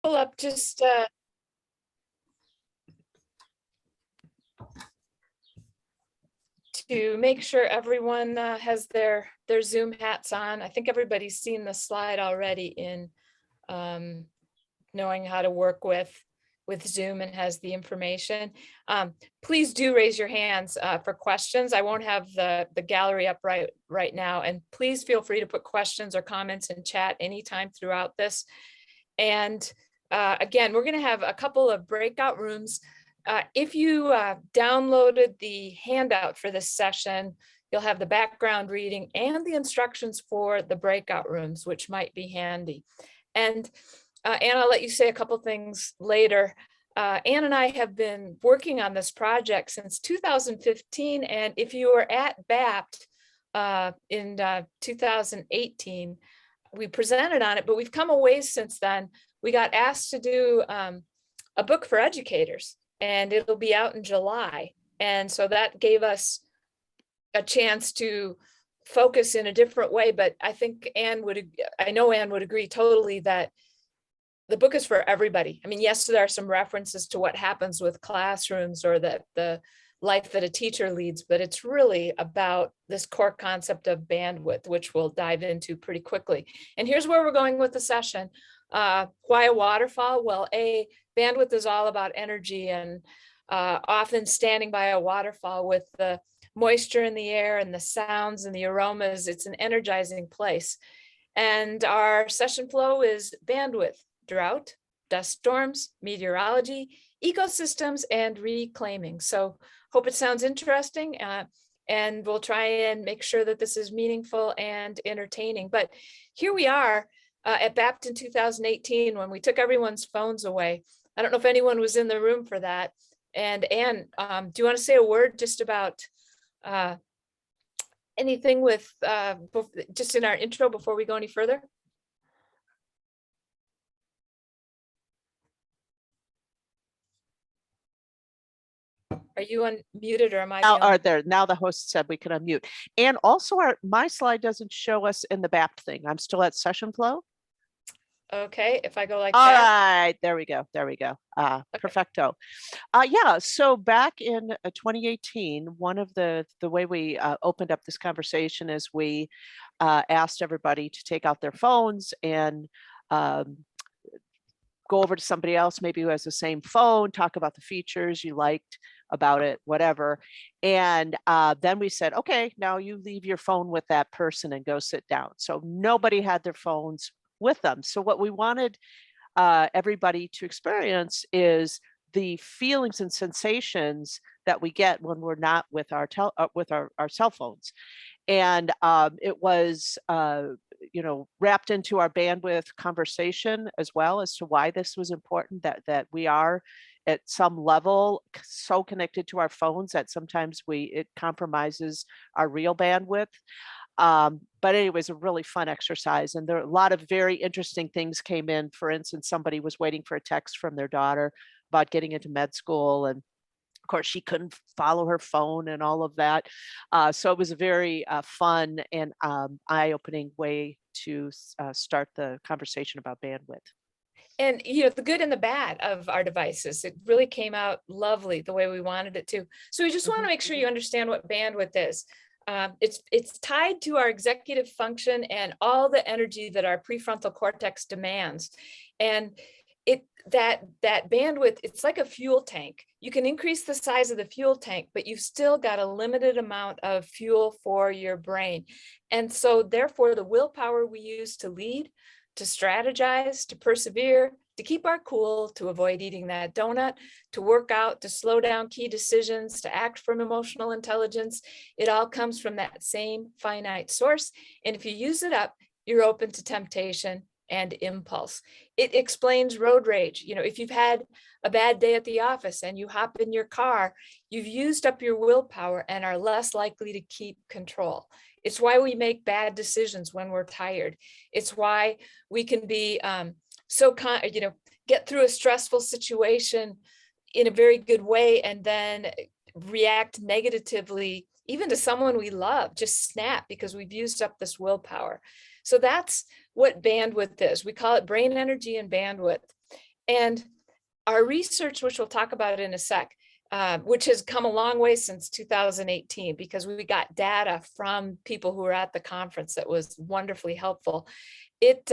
Pull up just to make sure everyone has their Zoom hats on. I think everybody's seen the slide already in knowing how to work with Zoom and has the information. Please do raise your hands for questions. I won't have the gallery up right now, and please feel free to put questions or comments in chat anytime throughout this. And again, we're going to have a couple of breakout rooms. If you downloaded the handout for this session, you'll have the background reading and the instructions for the breakout rooms, which might be handy. And Anne, I'll let you say a couple things later. Anne and I have been working on this project since 2015. And if you were at BAPT in 2018, we presented on it, but we've come a ways since then. We got asked to do a book for educators, and it'll be out in July. And so that gave us a chance to focus in a different way. But I think I know Anne would agree totally that the book is for everybody. I mean, yes, there are some references to what happens with classrooms or the life that a teacher leads, but it's really about this core concept of bandwidth, which we'll dive into pretty quickly. And here's where we're going with the session. Why a waterfall? Well, bandwidth is all about energy, and often standing by a waterfall with the moisture in the air and the sounds and the aromas, it's an energizing place. And our session flow is bandwidth, drought, dust storms, meteorology, ecosystems, and reclaiming. So hope it sounds interesting, and we'll try and make sure that this is meaningful and entertaining. But here we are at BAPT in 2018 when we took everyone's phones away. I don't know if anyone was in the room for that. And Anne, do you want to say a word just about anything with just in our intro before we go any further? Are you unmuted, or am I? Now the host said we could unmute. And also my slide doesn't show us in the BAPT thing. I'm still at session flow. Okay, if I go like All that. All right, there we go. Okay. Perfecto. Yeah, so back in 2018, one of the way we opened up this conversation is we asked everybody to take out their phones and go over to somebody else, maybe who has the same phone, talk about the features you liked about it, whatever. And then we said, okay, now you leave your phone with that person and go sit down. So nobody had their phones with them. So what we wanted everybody to experience is the feelings and sensations that we get when we're not with our cell phones. And it was wrapped into our bandwidth conversation as well as to why this was important, that we are at some level so connected to our phones that sometimes it compromises our real bandwidth. But anyways, a really fun exercise. And there are a lot of very interesting things came in. For instance, somebody was waiting for a text from their daughter about getting into med school. And of course, she couldn't follow her phone and all of that. So it was a very fun and eye-opening way to start the conversation about bandwidth. And, the good and the bad of our devices, it really came out lovely the way we wanted it to. So we just want to make sure you understand what bandwidth is. It's tied to our executive function and all the energy that our prefrontal cortex demands. And that bandwidth, it's like a fuel tank. You can increase the size of the fuel tank, but you've still got a limited amount of fuel for your brain. And so therefore, the willpower we use to lead, to strategize, to persevere, to keep our cool, to avoid eating that donut, to work out, to slow down key decisions, to act from emotional intelligence, it all comes from that same finite source. And if you use it up, you're open to temptation and impulse. It explains road rage. If you've had a bad day at the office and you hop in your car, you've used up your willpower and are less likely to keep control. It's why we make bad decisions when we're tired. It's why we can be get through a stressful situation in a very good way and then react negatively, even to someone we love, just snap because we've used up this willpower. So that's what bandwidth is. We call it brain energy and bandwidth. And our research, which we'll talk about in a sec, which has come a long way since 2018, because we got data from people who were at the conference that was wonderfully helpful. It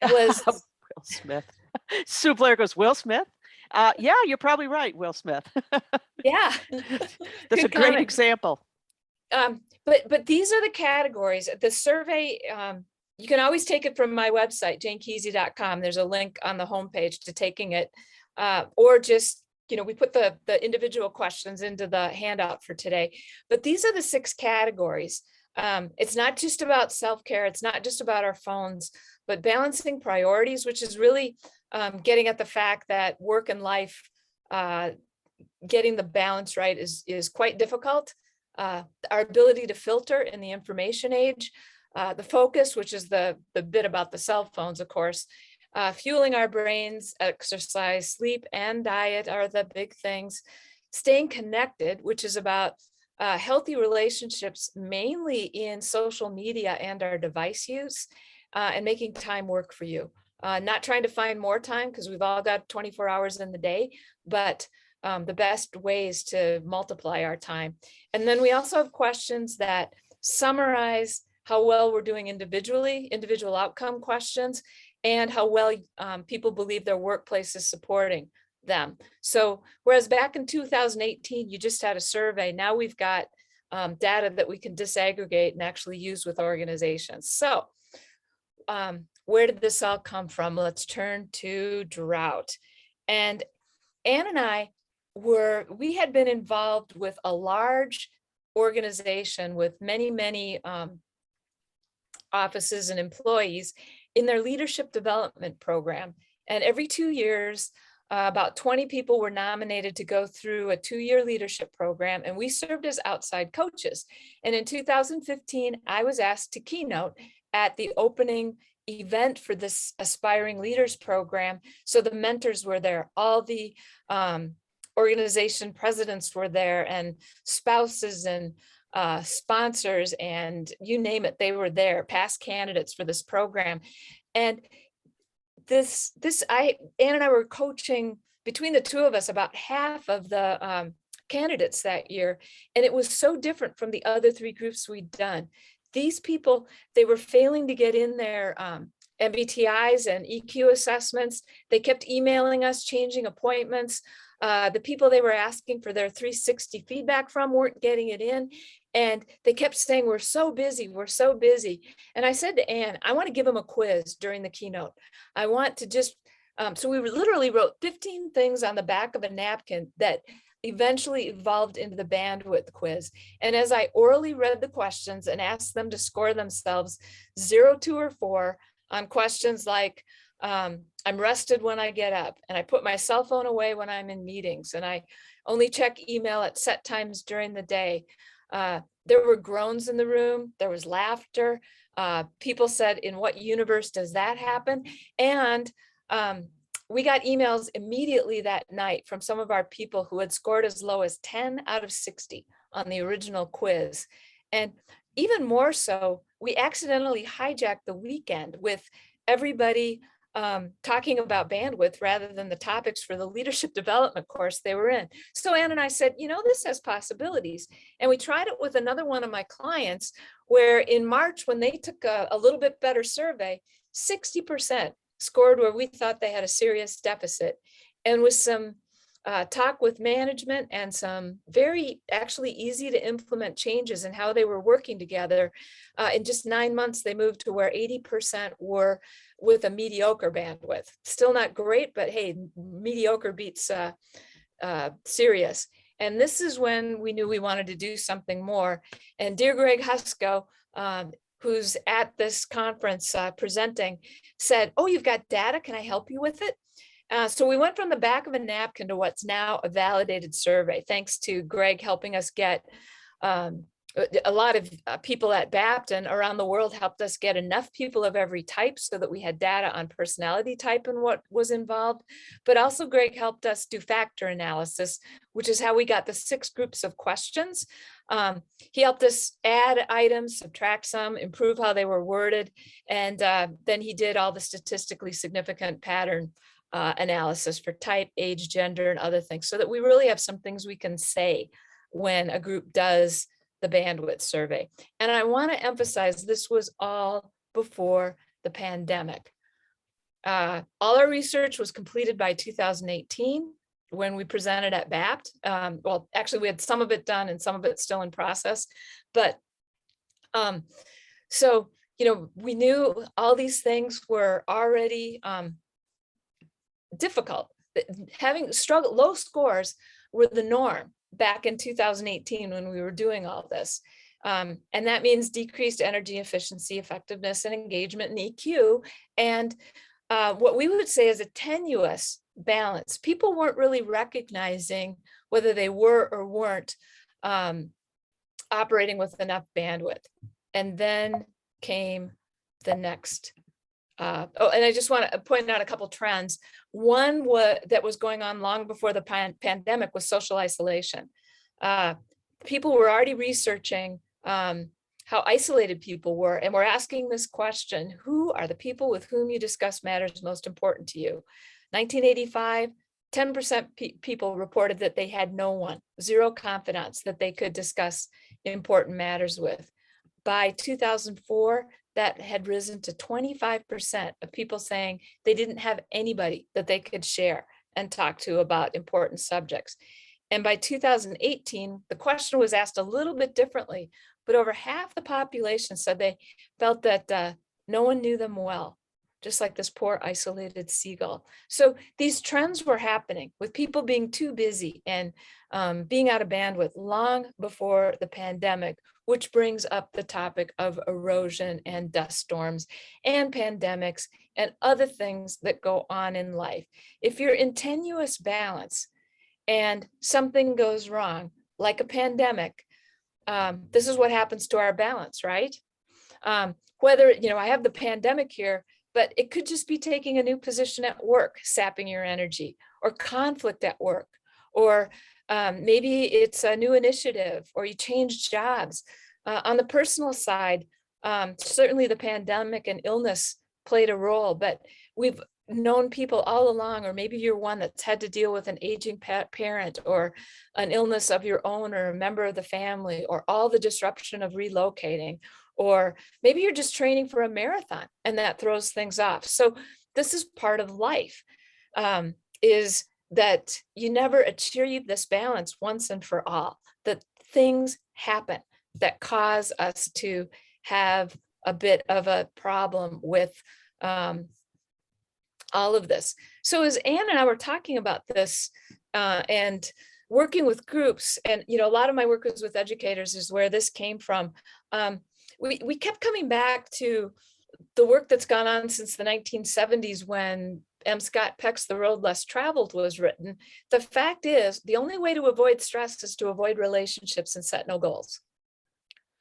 was Will Smith. Sue Blair goes, Will Smith? Yeah, you're probably right, Will Smith. yeah. That's a Good great comment. example. But these are the categories. The survey, you can always take it from my website, janekise.com. There's a link on the homepage to taking it, or just, we put the individual questions into the handout for today. But these are the 6 categories. It's not just about self-care. It's not just about our phones, but balancing priorities, which is really getting at the fact that work and life, getting the balance right is quite difficult. Our ability to filter in the information age, the focus, which is the bit about the cell phones, of course, fueling our brains, exercise, sleep, and diet are the big things. Staying connected, which is about healthy relationships, mainly in social media and our device use, and making time work for you. Not trying to find more time, because we've all got 24 hours in the day, but the best ways to multiply our time. And then we also have questions that summarize how well we're doing individually, individual outcome questions, and how well people believe their workplace is supporting them. So whereas back in 2018, you just had a survey, now we've got data that we can disaggregate and actually use with organizations. So where did this all come from? Let's turn to drought. And Ann and I we had been involved with a large organization with many offices and employees in their leadership development program. And every 2 years, about 20 people were nominated to go through a 2-year leadership program, and we served as outside coaches. And in 2015, I was asked to keynote at the opening event for this aspiring leaders program. So the mentors were there, all the organization presidents were there, and spouses and sponsors, and you name it, they were there, past candidates for this program. And Ann and I were coaching, between the two of us, about half of the candidates that year. And it was so different from the other 3 groups we'd done. These people, they were failing to get in their MBTIs and EQ assessments. They kept emailing us, changing appointments. The people they were asking for their 360 feedback from weren't getting it in. And they kept saying, we're so busy, we're so busy. And I said to Ann, I want to give them a quiz during the keynote. I want to just, so we literally wrote 15 things on the back of a napkin that eventually evolved into the bandwidth quiz. And as I orally read the questions and asked them to score themselves 0, 2, or 4 on questions like, I'm rested when I get up, and I put my cell phone away when I'm in meetings, and I only check email at set times during the day. There were groans in the room. There was laughter. People said, in what universe does that happen? And we got emails immediately that night from some of our people who had scored as low as 10 out of 60 on the original quiz. And even more so, we accidentally hijacked the weekend with everybody talking about bandwidth rather than the topics for the leadership development course they were in. So Ann and I said, this has possibilities. And we tried it with another one of my clients, where in March, when they took a little bit better survey, 60% scored where we thought they had a serious deficit. And with some talk with management and some very actually easy to implement changes in how they were working together, in just 9 months, they moved to where 80% were with a mediocre bandwidth. Still not great, but hey, mediocre beats serious. And this is when we knew we wanted to do something more. And dear Greg Husko, who's at this conference presenting, said, oh, you've got data, can I help you with it? So we went from the back of a napkin to what's now a validated survey, thanks to Greg helping us get a lot of people at BAPT and around the world helped us get enough people of every type so that we had data on personality type and what was involved. But also Greg helped us do factor analysis, which is how we got the 6 groups of questions. He helped us add items, subtract some, improve how they were worded. And then he did all the statistically significant pattern analysis for type, age, gender, and other things, so that we really have some things we can say when a group does the bandwidth survey. And I want to emphasize this was all before the pandemic. All our research was completed by 2018 when we presented at BAPT. Well, actually we had some of it done and some of it still in process. But so, you know, we knew all these things were already difficult. Having low scores were the norm back in 2018 when we were doing all this. And that means decreased energy efficiency, effectiveness, and engagement, and EQ. And what we would say is a tenuous balance. People weren't really recognizing whether they were or weren't operating with enough bandwidth. And then came the next. And I just want to point out a couple trends. One that was going on long before the pandemic was social isolation. People were already researching how isolated people were, and we're asking this question: who are the people with whom you discuss matters most important to you? 1985, 10% people reported that they had no one, zero confidants that they could discuss important matters with. By 2004, that had risen to 25% of people saying they didn't have anybody that they could share and talk to about important subjects. And by 2018, the question was asked a little bit differently, but over half the population said they felt that no one knew them well, just like this poor isolated seagull. So these trends were happening with people being too busy and being out of bandwidth long before the pandemic, which brings up the topic of erosion and dust storms and pandemics and other things that go on in life. If you're in tenuous balance and something goes wrong, like a pandemic, this is what happens to our balance, right? Whether, you know, I have the pandemic here, but it could just be taking a new position at work, sapping your energy, or conflict at work, or maybe it's a new initiative, or you change jobs. On the personal side, certainly the pandemic and illness played a role, but we've known people all along, or maybe you're one that's had to deal with an aging parent, or an illness of your own or a member of the family, or all the disruption of relocating, or maybe you're just training for a marathon and that throws things off. So this is part of life, is that you never achieve this balance once and for all, that things happen that cause us to have a bit of a problem with all of this. So as Ann and I were talking about this and working with groups, and you know, a lot of my work was with educators is where this came from. We kept coming back to the work that's gone on since the 1970s when M. Scott Peck's The Road Less Traveled was written. The fact is, the only way to avoid stress is to avoid relationships and set no goals.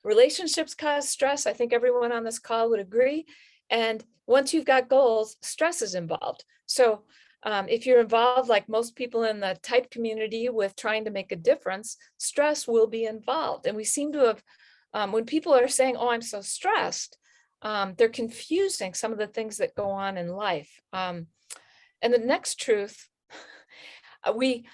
Relationships cause stress. I think everyone on this call would agree. And once you've got goals, stress is involved. So if you're involved, like most people in the type community, with trying to make a difference, stress will be involved. And we seem to have, when people are saying, oh, I'm so stressed, they're confusing some of the things that go on in life. And the next truth, we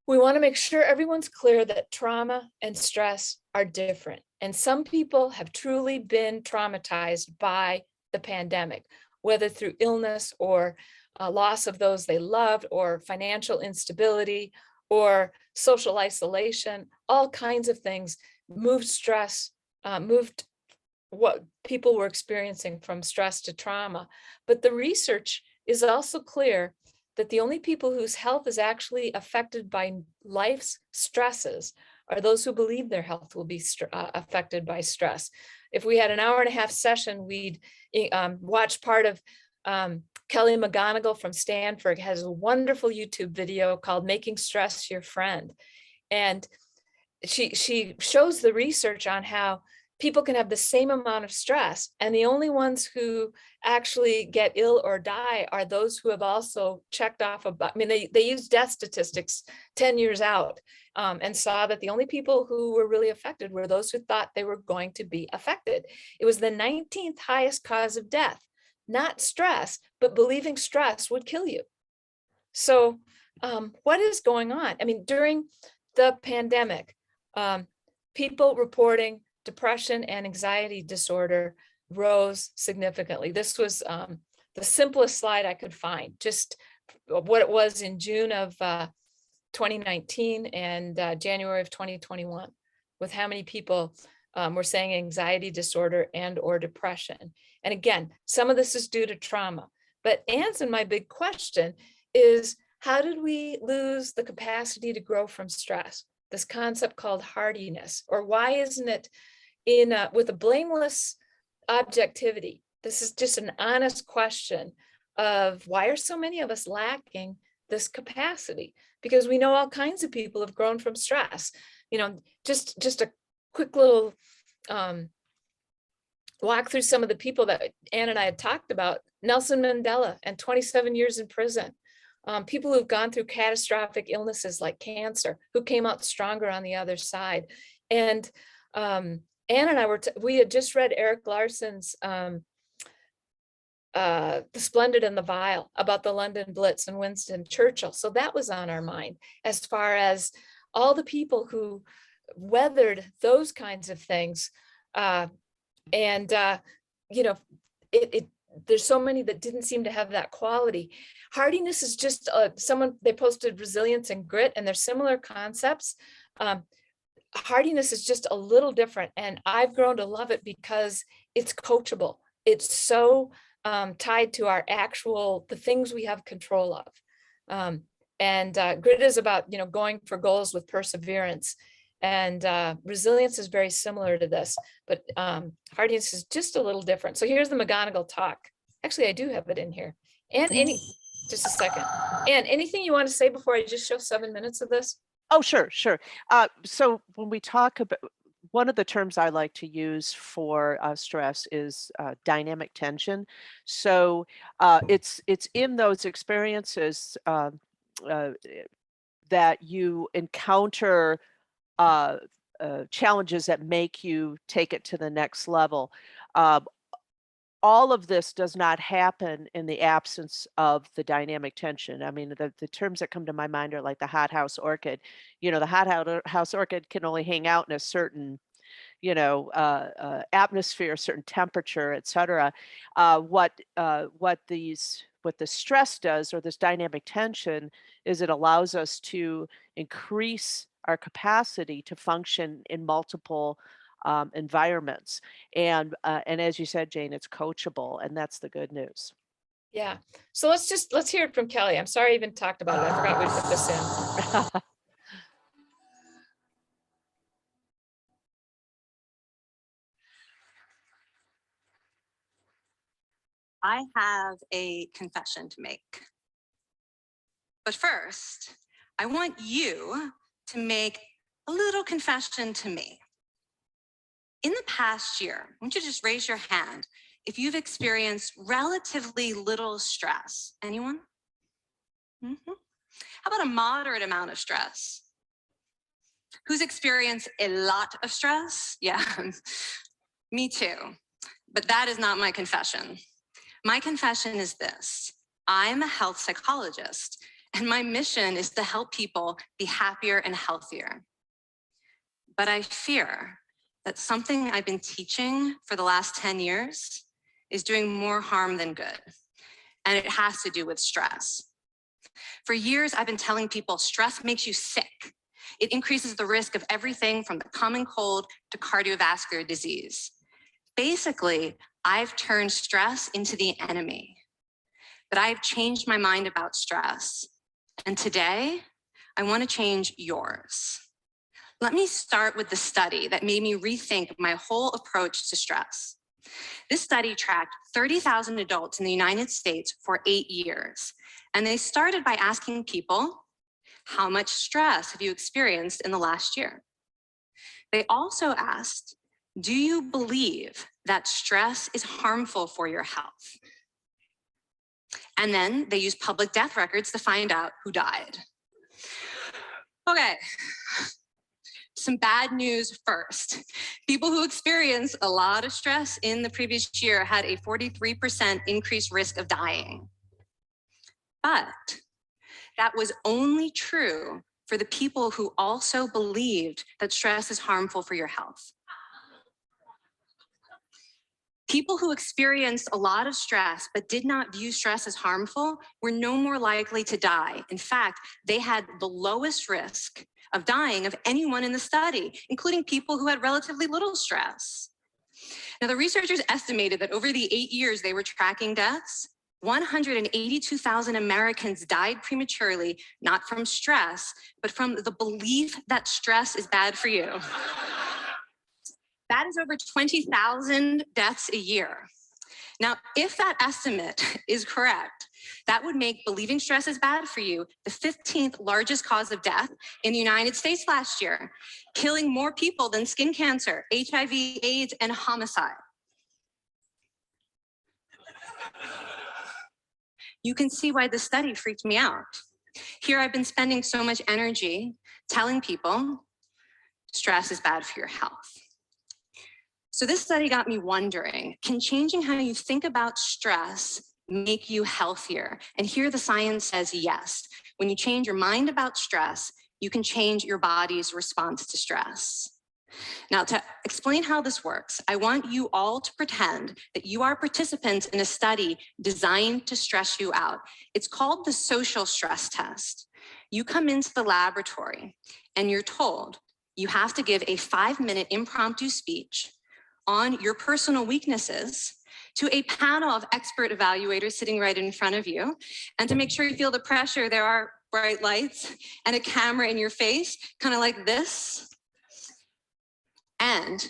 want to make sure everyone's clear that trauma and stress are different. And some people have truly been traumatized by the pandemic, whether through illness or loss of those they loved, or financial instability, or social isolation. All kinds of things moved stress, moved what people were experiencing from stress to trauma. But the research is also clear that the only people whose health is actually affected by life's stresses are those who believe their health will be affected by stress. If we had an hour-and-a-half session, we'd watch part of Kelly McGonigal from Stanford has a wonderful YouTube video called Making Stress Your Friend. And she shows the research on how people can have the same amount of stress, and the only ones who actually get ill or die are those who have also checked off I mean, they use death statistics 10 years out, and saw that the only people who were really affected were those who thought they were going to be affected. It was the 19th highest cause of death, not stress, but believing stress would kill you. So what is going on? I mean, during the pandemic, people reporting depression and anxiety disorder rose significantly. This was the simplest slide I could find, just what it was in June of 2019 and January of 2021, with how many people were saying anxiety disorder and or depression. And again, some of this is due to trauma. But Ann's and my big question is, how did we lose the capacity to grow from stress? This concept called hardiness, or why isn't it with a blameless objectivity? This is just an honest question of why are so many of us lacking this capacity? Because we know all kinds of people have grown from stress. You know, just a quick little walk through some of the people that Ann and I had talked about. Nelson Mandela and 27 years in prison. People who've gone through catastrophic illnesses like cancer, who came out stronger on the other side. And Ann and I we had just read Eric Larson's The Splendid and the Vile, about the London Blitz and Winston Churchill. So that was on our mind, as far as all the people who weathered those kinds of things. You know, there's so many that didn't seem to have that quality. Hardiness is just they posted resilience and grit, and they're similar concepts. Hardiness is just a little different, and I've grown to love it because it's coachable. It's so tied to our the things we have control of. Grit is about, you know, going for goals with perseverance. And resilience is very similar to this, but hardiness is just a little different. So here's the McGonagall talk. Actually, I do have it in here. And just a second. And anything you want to say before I just show 7 minutes of this? Oh, sure. So when we talk about, one of the terms I like to use for stress is dynamic tension. So it's in those experiences that you encounter challenges that make you take it to the next level. All of this does not happen in the absence of the dynamic tension. I mean, the terms that come to my mind are like the hothouse orchid. You know, the hothouse orchid can only hang out in a certain, you know, atmosphere, certain temperature, et cetera. What the stress does, or this dynamic tension, is it allows us to increase our capacity to function in multiple environments. And as you said, Jane, it's coachable, and that's the good news. Yeah. So let's hear it from Kelly. I'm sorry I even talked about it. I forgot we put this in. I have a confession to make. But first, I want you to make a little confession to me. In the past year, I want you to just raise your hand if you've experienced relatively little stress. Anyone? How about a moderate amount of stress? Who's experienced a lot of stress? Yeah, me too. But that is not my confession. My confession is this: I'm a health psychologist, and my mission is to help people be happier and healthier. But I fear that something I've been teaching for the last 10 years is doing more harm than good, and it has to do with stress. For years, I've been telling people stress makes you sick. It increases the risk of everything from the common cold to cardiovascular disease. Basically, I've turned stress into the enemy. But I've changed my mind about stress. And today, I want to change yours. Let me start with the study that made me rethink my whole approach to stress. This study tracked 30,000 adults in the United States for 8 years. And they started by asking people, how much stress have you experienced in the last year? They also asked, do you believe that stress is harmful for your health? And then they used public death records to find out who died. Okay, some bad news first. People who experienced a lot of stress in the previous year had a 43% increased risk of dying. But that was only true for the people who also believed that stress is harmful for your health. People who experienced a lot of stress but did not view stress as harmful were no more likely to die. In fact, they had the lowest risk of dying of anyone in the study, including people who had relatively little stress. Now, the researchers estimated that over the 8 years they were tracking deaths, 182,000 Americans died prematurely, not from stress, but from the belief that stress is bad for you. That is over 20,000 deaths a year. Now, if that estimate is correct, that would make believing stress is bad for you the 15th largest cause of death in the United States last year, killing more people than skin cancer, HIV, AIDS, and homicide. You can see why this study freaked me out. Here I've been spending so much energy telling people stress is bad for your health. So this study got me wondering, can changing how you think about stress make you healthier? And here the science says yes. When you change your mind about stress, you can change your body's response to stress. Now, to explain how this works, I want you all to pretend that you are participants in a study designed to stress you out. It's called the social stress test. You come into the laboratory and you're told you have to give a 5-minute impromptu speech on your personal weaknesses to a panel of expert evaluators sitting right in front of you. And to make sure you feel the pressure, there are bright lights and a camera in your face, kind of like this. And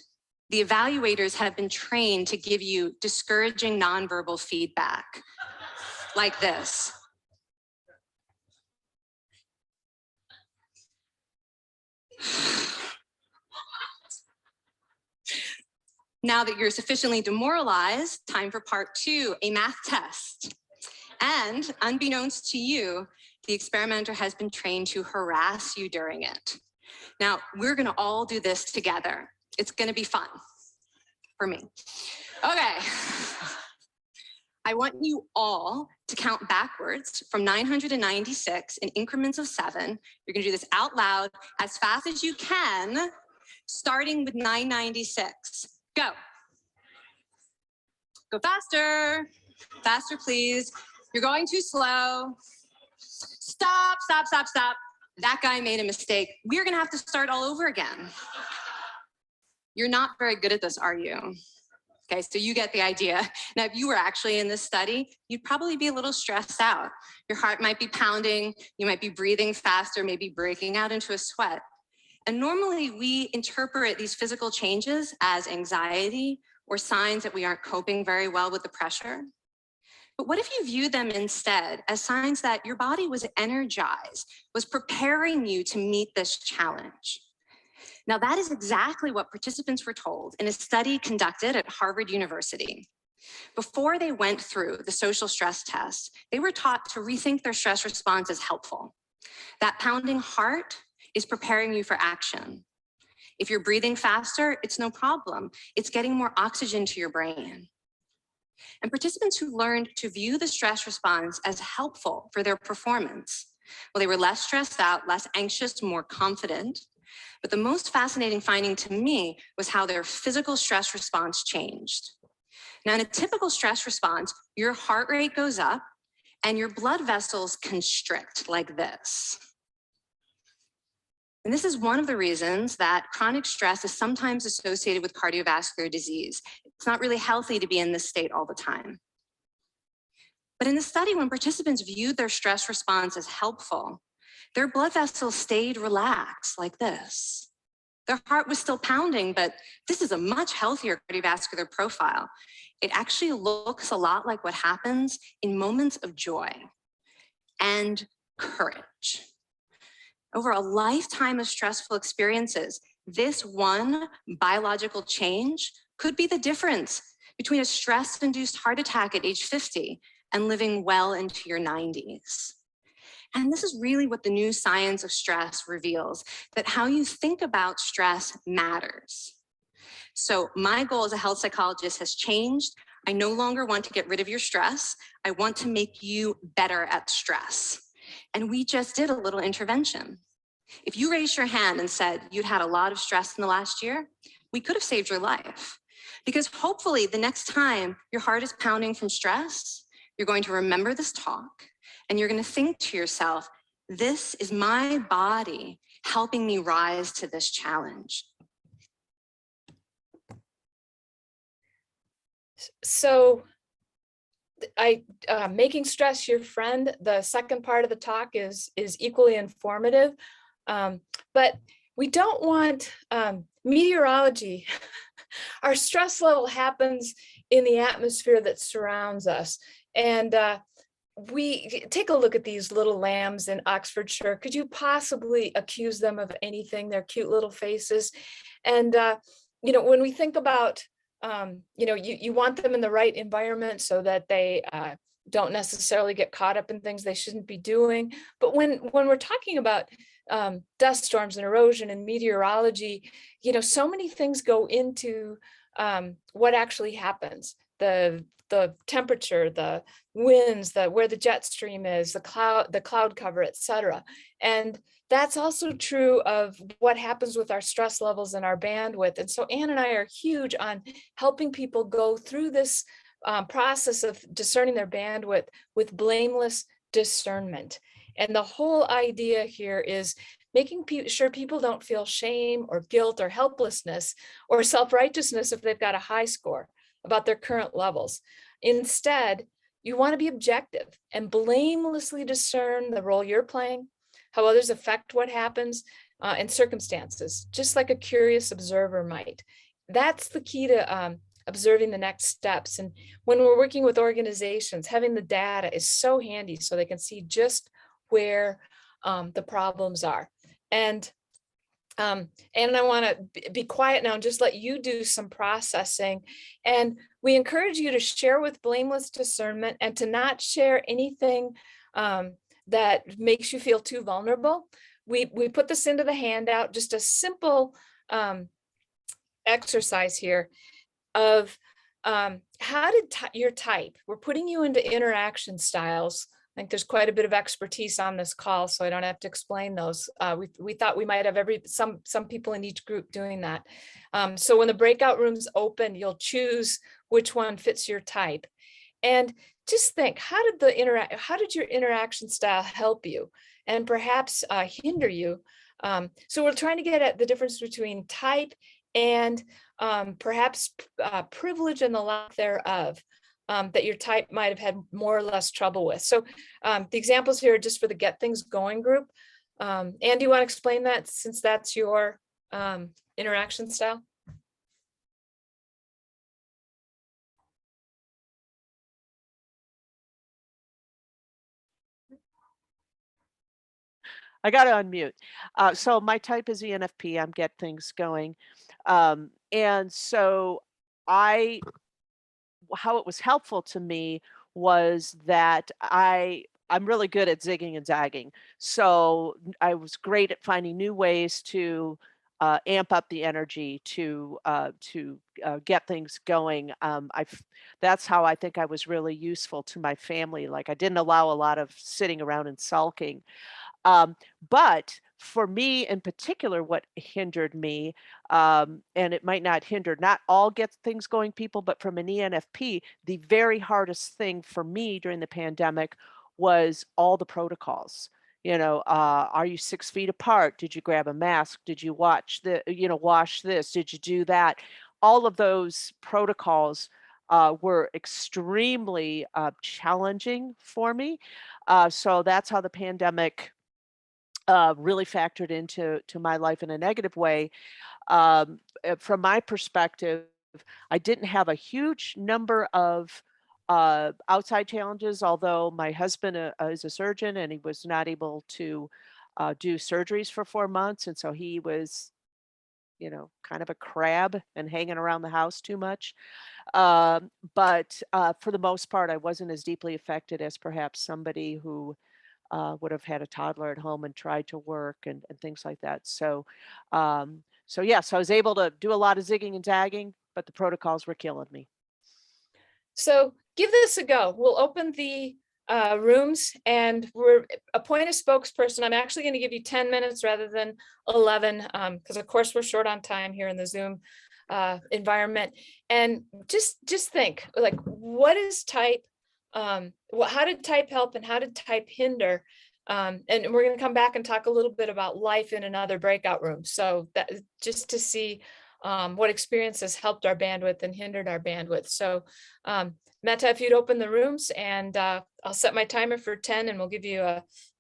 the evaluators have been trained to give you discouraging nonverbal feedback, like this. Now that you're sufficiently demoralized, time for part 2, a math test. And unbeknownst to you, the experimenter has been trained to harass you during it. Now, we're gonna all do this together. It's gonna be fun for me. Okay. I want you all to count backwards from 996 in increments of 7. You're gonna do this out loud as fast as you can, starting with 996. Go. Go faster. Faster, please. You're going too slow. Stop, stop, stop, stop. That guy made a mistake. We're gonna have to start all over again. You're not very good at this, are you? Okay, so you get the idea. Now, if you were actually in this study, you'd probably be a little stressed out. Your heart might be pounding, you might be breathing faster, maybe breaking out into a sweat. And normally we interpret these physical changes as anxiety or signs that we aren't coping very well with the pressure. But what if you view them instead as signs that your body was energized, was preparing you to meet this challenge? Now, that is exactly what participants were told in a study conducted at Harvard University. Before they went through the social stress test, they were taught to rethink their stress response as helpful. That pounding heart is preparing you for action. If you're breathing faster, it's no problem. It's getting more oxygen to your brain. And participants who learned to view the stress response as helpful for their performance, well, they were less stressed out, less anxious, more confident. But the most fascinating finding to me was how their physical stress response changed. Now, in a typical stress response, your heart rate goes up and your blood vessels constrict like this. And this is one of the reasons that chronic stress is sometimes associated with cardiovascular disease. It's not really healthy to be in this state all the time. But in the study, when participants viewed their stress response as helpful, their blood vessels stayed relaxed like this. Their heart was still pounding, but this is a much healthier cardiovascular profile. It actually looks a lot like what happens in moments of joy and courage. Over a lifetime of stressful experiences, This one biological change could be the difference between a stress-induced heart attack at age 50 and living well into your 90s. And this is really what the new science of stress reveals, that how you think about stress matters. So my goal as a health psychologist has changed. I no longer want to get rid of your stress. I want to make you better at stress. And we just did a little intervention. If you raised your hand and said you'd had a lot of stress in the last year, we could have saved your life. Because hopefully the next time your heart is pounding from stress, you're going to remember this talk and you're going to think to yourself, this is my body helping me rise to this challenge. So making stress your friend, the second part of the talk is equally informative, but we don't want meteorology. Our stress level happens in the atmosphere that surrounds us. And we take a look at these little lambs in Oxfordshire. Could you possibly accuse them of anything? They're cute little faces. And, when we think about, you want them in the right environment so that they don't necessarily get caught up in things they shouldn't be doing. But when we're talking about dust storms and erosion and meteorology, so many things go into what actually happens. The temperature, the winds, where the jet stream is, the cloud cover, et cetera. And that's also true of what happens with our stress levels and our bandwidth. And so Ann and I are huge on helping people go through this process of discerning their bandwidth with blameless discernment. And the whole idea here is making sure people don't feel shame or guilt or helplessness or self-righteousness if they've got a high score about their current levels. Instead, you want to be objective and blamelessly discern the role you're playing, how others affect what happens, and circumstances, just like a curious observer might. That's the key to observing the next steps. And when we're working with organizations, having the data is so handy so they can see just where the problems are. And I want to be quiet now and just let you do some processing. And we encourage you to share with blameless discernment and to not share anything that makes you feel too vulnerable. We put this into the handout, just a simple exercise here of how did your type, we're putting you into interaction styles. I think there's quite a bit of expertise on this call, so I don't have to explain those. We thought we might have some people in each group doing that. So when the breakout room's open, you'll choose which one fits your type. And just think, how did your interaction style help you and perhaps hinder you? So we're trying to get at the difference between type and perhaps privilege and the lack thereof. That your type might have had more or less trouble with. So the examples here are just for the Get Things Going group. Ann, do you want to explain that since that's your interaction style? I got to unmute. So my type is ENFP. I'm Get Things Going. And so how it was helpful to me was that I'm really good at zigging and zagging. So I was great at finding new ways to amp up the energy to get things going. That's how I think I was really useful to my family. Like I didn't allow a lot of sitting around and sulking. But for me in particular, what hindered me, and it might not hinder not all Get Things Going people, but from an ENFP, the very hardest thing for me during the pandemic was all the protocols. Are you 6 feet apart? Did you grab a mask? Did you wash this? Did you do that? All of those protocols were extremely challenging for me. So that's how the pandemic really factored into my life in a negative way. From my perspective, I didn't have a huge number of outside challenges, although my husband is a surgeon and he was not able to do surgeries for 4 months. And so he was kind of a crab and hanging around the house too much. But for the most part, I wasn't as deeply affected as perhaps somebody who would have had a toddler at home and tried to work and things like that. So yes, I was able to do a lot of zigging and zagging, but the protocols were killing me. So give this a go. We'll open the rooms and we're appoint a spokesperson. I'm actually going to give you 10 minutes rather than 11 because of course we're short on time here in the Zoom environment. And just think, like, what is type? How did type help and how did type hinder? And we're going to come back and talk a little bit about life in another breakout room. So that just to see what experiences helped our bandwidth and hindered our bandwidth. So Meta, if you'd open the rooms, and I'll set my timer for 10 and we'll give you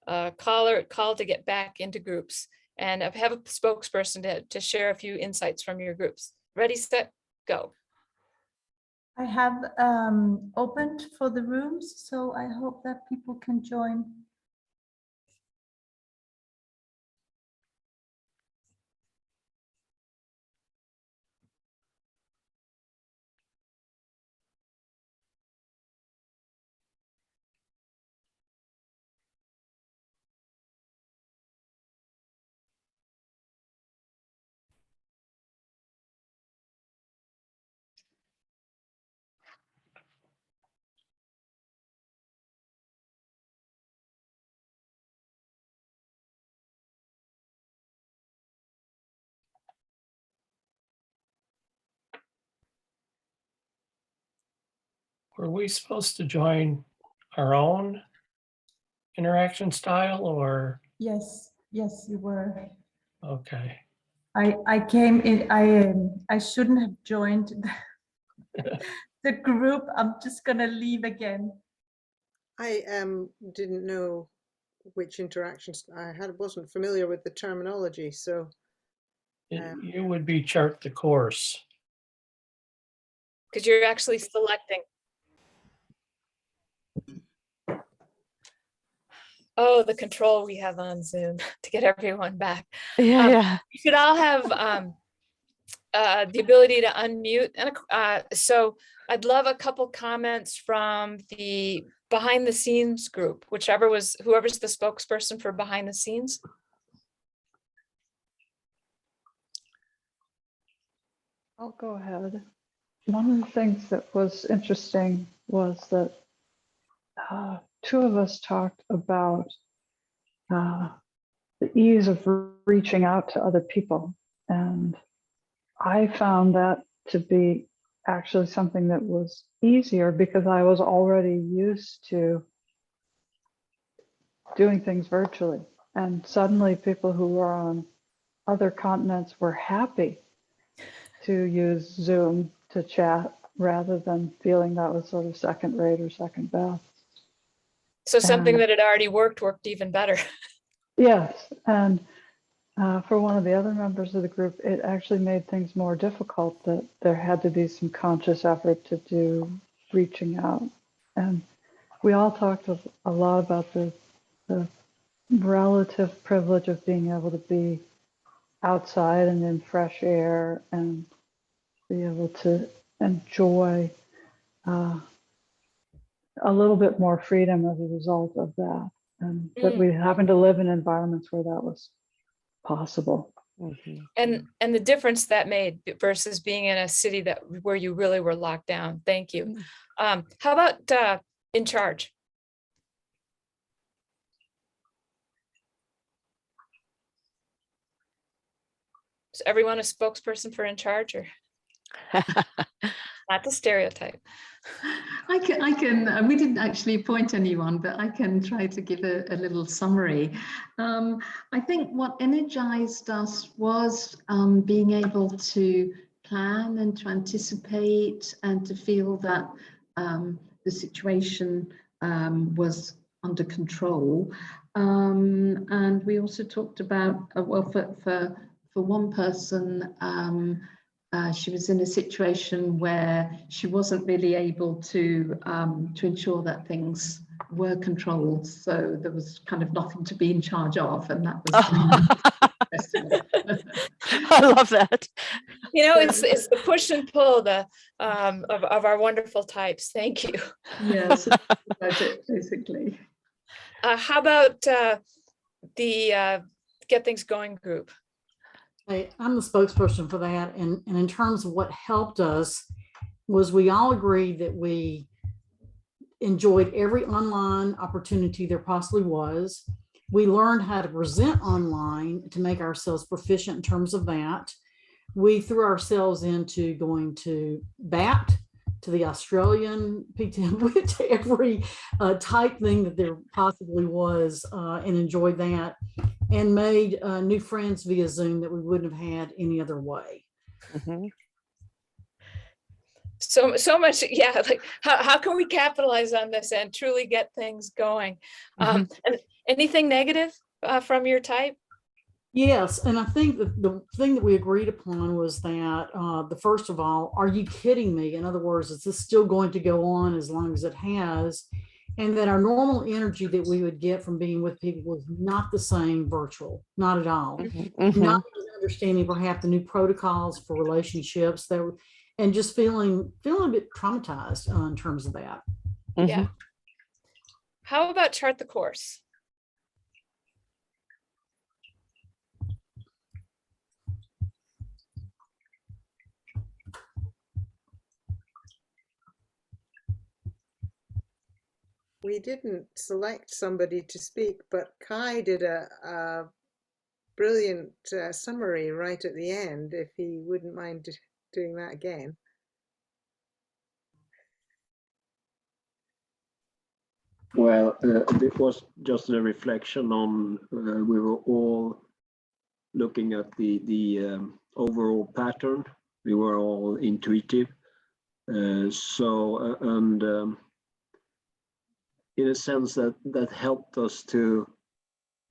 a call to get back into groups and have a spokesperson to share a few insights from your groups. Ready, set, go. I have opened for the rooms, so I hope that people can join. Were we supposed to join our own interaction style or? Yes, you were. Okay. I came in. I shouldn't have joined the group. I'm just gonna leave again. I didn't know which interactions I had. Wasn't familiar with the terminology, so You would be chart the course. Because you're actually selecting. Oh, the control we have on Zoom to get everyone back. Yeah. You should all have the ability to unmute. And so I'd love a couple comments from the behind the scenes group, whoever's the spokesperson for behind the scenes. I'll go ahead. One of the things that was interesting was that two of us talked about the ease of reaching out to other people. And I found that to be actually something that was easier because I was already used to doing things virtually. And suddenly people who were on other continents were happy to use Zoom to chat rather than feeling that was sort of second rate or second best. So something that had already worked even better. Yes, and for one of the other members of the group, it actually made things more difficult that there had to be some conscious effort to do reaching out. And we all talked a lot about the relative privilege of being able to be outside and in fresh air and be able to enjoy a little bit more freedom as a result of that. And that we happen to live in environments where that was possible. Mm-hmm. And the difference that made versus being in a city where you really were locked down. Thank you. How about in charge? Is everyone a spokesperson for in charge, or not the stereotype? I can, we didn't actually appoint anyone, but I can try to give a little summary. I think what energized us was being able to plan and to anticipate and to feel that the situation was under control. And we also talked about, well, for one person, she was in a situation where she wasn't really able to ensure that things were controlled. So there was kind of nothing to be in charge of, and that was I love that. You know, it's the push and pull of our wonderful types. Thank you. Yes, that's it, basically. How about the Get Things Going group? I'm the spokesperson for that. And in terms of what helped us was we all agreed that we enjoyed every online opportunity there possibly was. We learned how to present online to make ourselves proficient in terms of that. We threw ourselves into going to BAPT, to the Australian PTM, to every type thing that there possibly was, and enjoyed that, and made new friends via Zoom that we wouldn't have had any other way. Mhm. So much, yeah. Like how can we capitalize on this and truly get things going? And anything negative from your type? Yes, and I think that the thing that we agreed upon was that the first of all, are you kidding me? In other words, is this still going to go on as long as it has? And that our normal energy that we would get from being with people was not the same virtual, not at all. Not understanding perhaps the new protocols for relationships that, and just feeling a bit traumatized in terms of that. Yeah. How about Chart the Course? We didn't select somebody to speak, but Kai did a brilliant summary right at the end, if he wouldn't mind doing that again. Well, it was just a reflection on, we were all looking at the overall pattern. We were all intuitive. In a sense that helped us to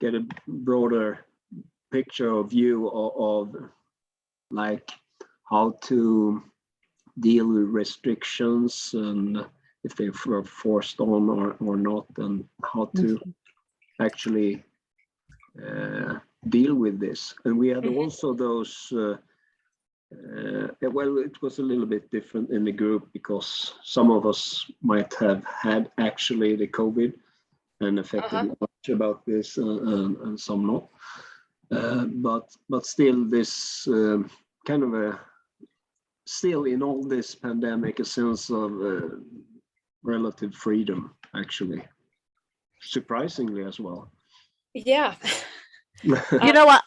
get a broader picture or view of like how to deal with restrictions and if they were forced on or not, and how to actually deal with this. And we had also those, well, it was a little bit different in the group because some of us might have had actually the COVID and affected much about this and some not. But still this kind of still in all this pandemic, a sense of relative freedom, actually, surprisingly as well. Yeah. You know what?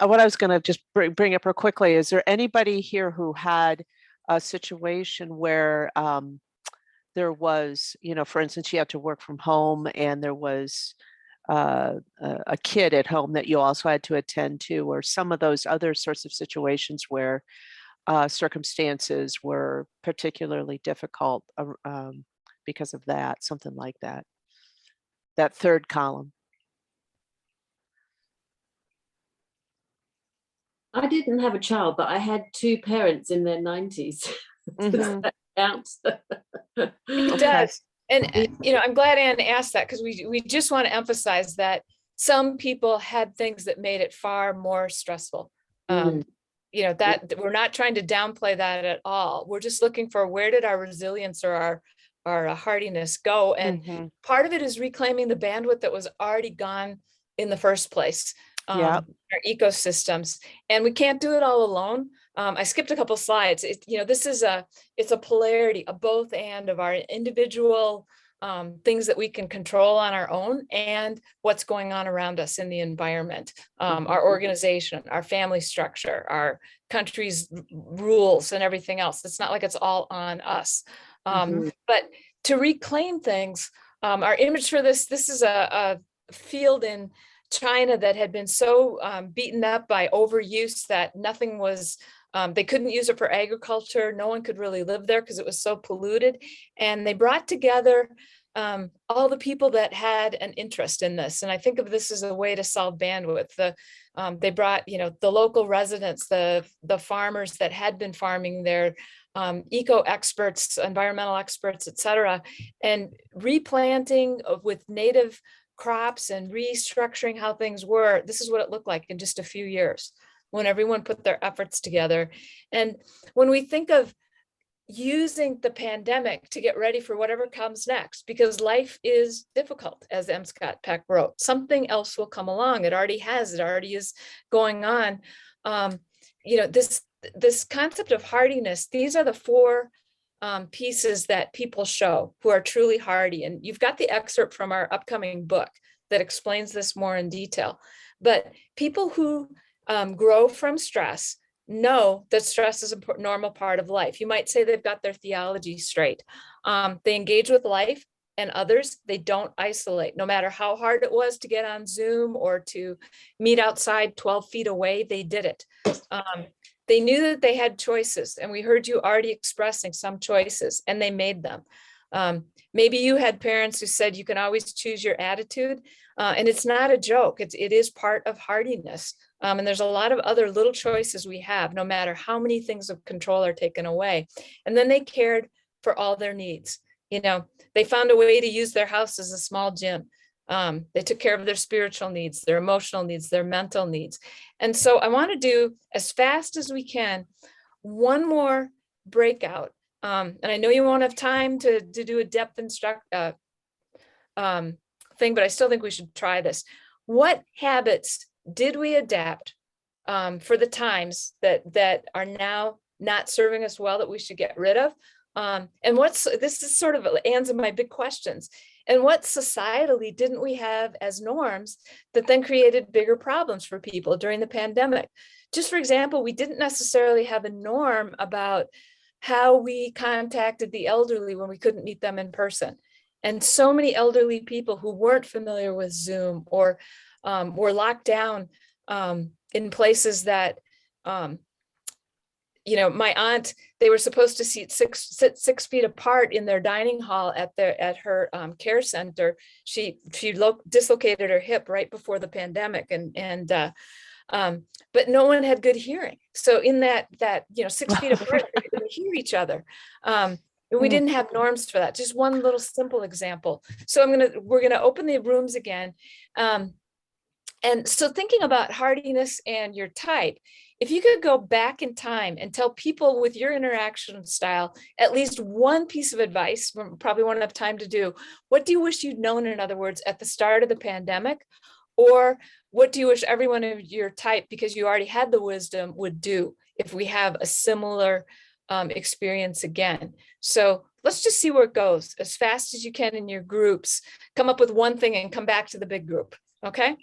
What I was going to just bring up real quickly, is there anybody here who had a situation where there was, you know, for instance, you had to work from home and there was a kid at home that you also had to attend to, or some of those other sorts of situations where circumstances were particularly difficult because of that, something like that? That third column. I didn't have a child, but I had two parents in their 90s. Does that count? It does. And, you know, I'm glad Anne asked that, because we just want to emphasize that some people had things that made it far more stressful. You know, that we're not trying to downplay that at all. We're just looking for, where did our resilience or our hardiness go? And part of it is reclaiming the bandwidth that was already gone in the first place. Our ecosystems, and we can't do it all alone. I skipped a couple slides. You know, this is it's a polarity, a both and of our individual things that we can control on our own and what's going on around us in the environment, our organization, our family structure, our country's rules and everything else. It's not like it's all on us. But to reclaim things, our image for this is a field in China that had been so beaten up by overuse that nothing was, they couldn't use it for agriculture. No one could really live there because it was so polluted. And they brought together all the people that had an interest in this. And I think of this as a way to solve bandwidth. They brought, you know, the local residents, the farmers that had been farming there, eco experts, environmental experts, et cetera, and replanting with native crops and restructuring how things were. This is what it looked like in just a few years when everyone put their efforts together. And when we think of using the pandemic to get ready for whatever comes next, because life is difficult, as M. Scott Peck wrote, something else will come along. It already has, it already is going on. You know, this concept of hardiness, these are the four pieces that people show who are truly hardy. And you've got the excerpt from our upcoming book that explains this more in detail. But people who grow from stress know that stress is a normal part of life. You might say they've got their theology straight. They engage with life and others. They don't isolate. No matter how hard it was to get on Zoom or to meet outside 12 feet away, they did it. They knew that they had choices, and we heard you already expressing some choices, and they made them. Maybe you had parents who said you can always choose your attitude, and it's not a joke. It is part of hardiness. And there's a lot of other little choices we have, no matter how many things of control are taken away. And then they cared for all their needs. You know, they found a way to use their house as a small gym. They took care of their spiritual needs, their emotional needs, their mental needs. And so I want to do, as fast as we can, one more breakout. And I know you won't have time to do a depth thing, but I still think we should try this. What habits did we adapt for the times that are now not serving us well, that we should get rid of? And this is sort of Anne's and my big questions. And what societally didn't we have as norms that then created bigger problems for people during the pandemic? Just for example, we didn't necessarily have a norm about how we contacted the elderly when we couldn't meet them in person. And so many elderly people who weren't familiar with Zoom or were locked down in places that, you know, my aunt, they were supposed to sit 6 feet apart in their dining hall at her care center. She dislocated her hip right before the pandemic, but no one had good hearing. So in that 6 feet apart, they couldn't hear each other. We didn't have norms for that. Just one little simple example. So we're gonna open the rooms again. And so thinking about hardiness and your type, if you could go back in time and tell people with your interaction style at least one piece of advice, we probably won't have time to do, what do you wish you'd known, in other words, at the start of the pandemic? Or what do you wish everyone of your type, because you already had the wisdom, would do if we have a similar experience again? So let's just see where it goes as fast as you can in your groups. Come up with one thing and come back to the big group, okay?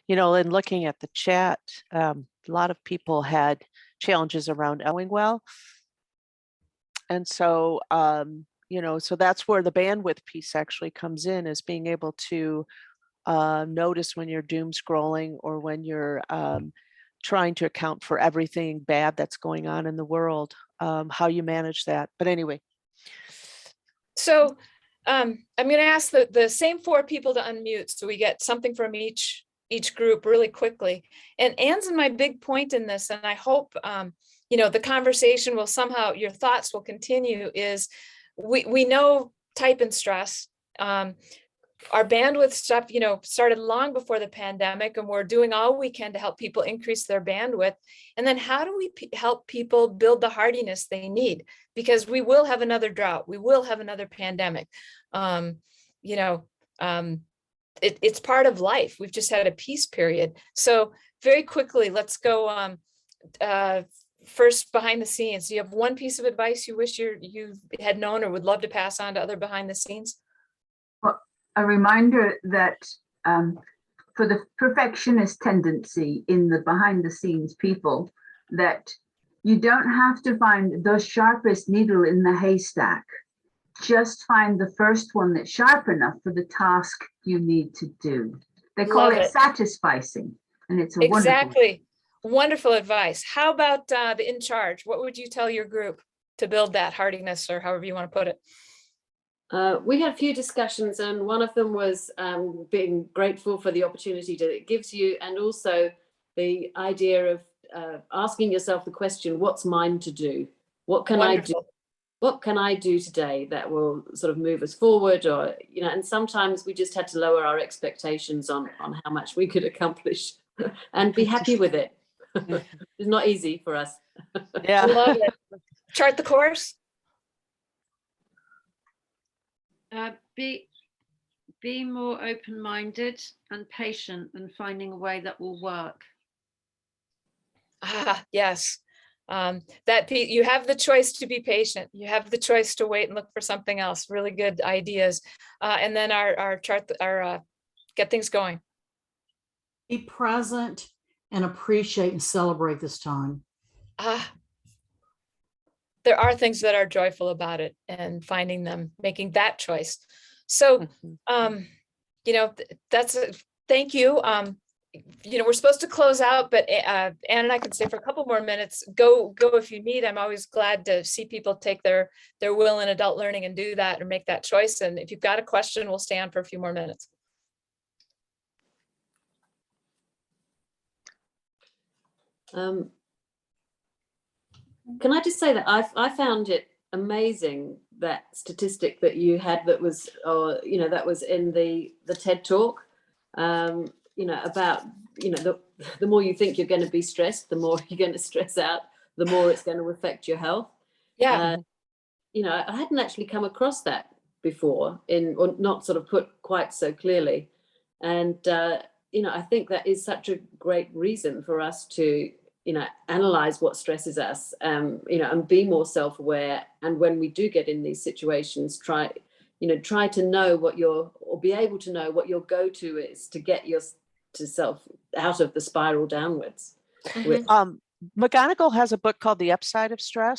You know, in looking at the chat, a lot of people had challenges around knowing well. And so, you know, so that's where the bandwidth piece actually comes in, is being able to notice when you're doom scrolling or when you're trying to account for everything bad that's going on in the world, how you manage that. But anyway. So I'm going to ask the same four people to unmute so we get something from each group really quickly. And Anne's and my big point in this, and I hope you know, the conversation will somehow, your thoughts will continue, is we know type and stress. Our bandwidth stuff, you know, started long before the pandemic, and we're doing all we can to help people increase their bandwidth. And then how do we help people build the hardiness they need? Because we will have another drought. We will have another pandemic. You know, it's part of life. We've just had a peace period. So very quickly, let's go first behind the scenes. Do you have one piece of advice you wish you had known or would love to pass on to other behind the scenes? Well, a reminder that for the perfectionist tendency in the behind the scenes people, that you don't have to find the sharpest needle in the haystack. Just find the first one that's sharp enough for the task you need to do. They call it satisficing, and it's a exactly wonderful advice. How about the in charge? What would you tell your group to build that hardiness, or however you want to put it? We had a few discussions, and one of them was being grateful for the opportunity that it gives you, and also the idea of asking yourself the question, what's mine to do? What can I do? Wonderful. What can I do today that will sort of move us forward? Or, you know, and sometimes we just had to lower our expectations on how much we could accomplish and be happy with it. It's not easy for us. Yeah. I love it. Chart the course. Be more open-minded and patient and finding a way that will work. Yes. You have the choice to be patient. You have the choice to wait and look for something else. Really good ideas. And then our chart, get things going. Be present and appreciate and celebrate this time. There are things that are joyful about it, and finding them, making that choice. So, you know, thank you. You know, we're supposed to close out, but Anne and I can stay for a couple more minutes. Go if you need. I'm always glad to see people take their will in adult learning and do that or make that choice. And if you've got a question, we'll stay on for a few more minutes. Can I just say that I found it amazing, that statistic that you had that was, you know, that was in the TED talk, you know, about, you know, the more you think you're going to be stressed, the more you're going to stress out, the more it's going to affect your health. Yeah. You know, I hadn't actually come across that before, or not sort of put quite so clearly. And, you know, I think that is such a great reason for us to, you know, analyze what stresses us, you know, and be more self-aware. And when we do get in these situations, try to know or be able to know what your go-to is to get yourself out of the spiral downwards. McGonagall has a book called The Upside of Stress.